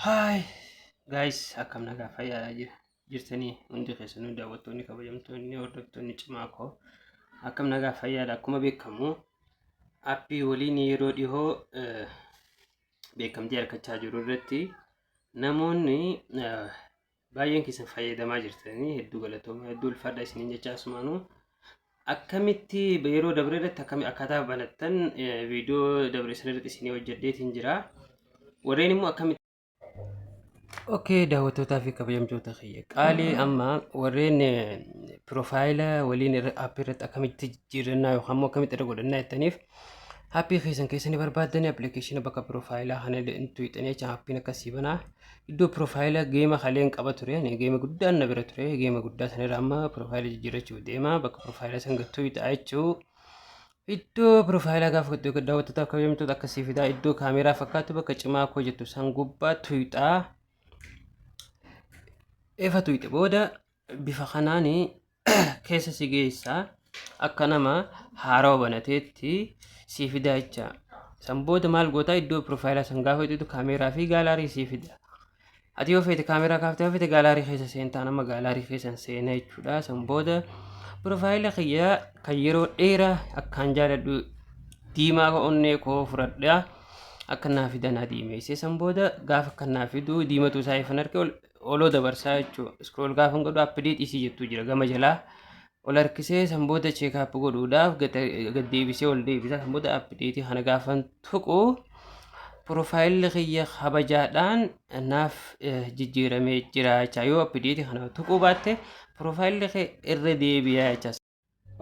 Hi guys, akkam nagaa fayyaa jirtanii hundi keessanuu daawwattoonni kabajamtoonni hordoftoonni cimaa koo akkam nagaa fayyaadha. Akkuma beekamu aappii waliin yeroo dhihoo beekamtii argachaa jiru irratti namoonni baay'een keessan fayyadamaa jirtanii hedduu galatooma hedduu ulfaadha isiniin jechaa asumaanuu akkamitti yeroo dabre irratti akkaataa banattan viidiyoo dabre sanarratti isinii hojjedheetiin jira. Warreen immoo akkamitti Okay, daawwattootaa fi kabajamtoota kiyya qaalii amma warreen piroofaayila waliin aappii irratti akkamitti jijjiirannaa yookaan immoo akkamitti irra godhannaa jettaniif aappii keessanii barbaaddanii appilikeeshina bakka piroofaayilaa kana intu hixanii jecha aappiin akkasii banaa iddoo piroofaayila geema kaleen qaba ture geema guddaan na bira ture geema guddaa sanirra amma piroofaayila jijjiirrachuu deema bakka piroofaayila san gattuu hixaa jechuu iddoo piroofaayila gaafa daawwattootaa fi kabajamtoota akkasii fidaa iddoo kaameeraa fakkaatu bakka cimaa koo jettu san gubbaatti hixaa Efatu ite booda bifa kanaanii keessa si geessaa akka nama haaraa banateetti si fida jecha. San booda maal gootaa iddoo piroofaayilaa san gaafa hidhitu kaameeraa fi gaalaarii si fida. Ati yoo feete kaameeraa kaaftee yoo feete gaalaarii keessa seentaa nama gaalaarii keessa seena jechuudha. San booda piroofaayila kiyyaa kan yeroo dheeraa akkaan jaaladhu diimaa onnee koo fudhadhaa akka naa fidanaa diimeessee san booda gaafa akka naa fidu diimatu isaa ifan harkee olo dabarsaa jechuudha. Scroll gaafa godhu update isii jettu jira gama jalaa ol harkisee san booda check up godhuudhaaf gad deebisee ol deebisa san booda update kana gaafan tuqu piroofaayilli kiyya kabajaadhaan naaf jijjiiramee jira jecha yoo update kana tuquu baatte piroofaayilli kee irra deebi'a jecha.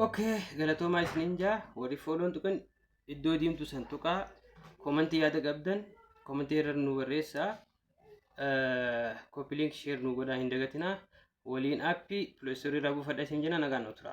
Okay, galatoomaa isiniin jaa warri fooloon tuqan iddoo diimtu san tuqaa komentii yaada qabdan komentii irra nu barreessaa. Copy link share nu godhaa hin dagatinaa waliin aappii Play Store irraa buufadhaa isin jenna nagaan nu tura.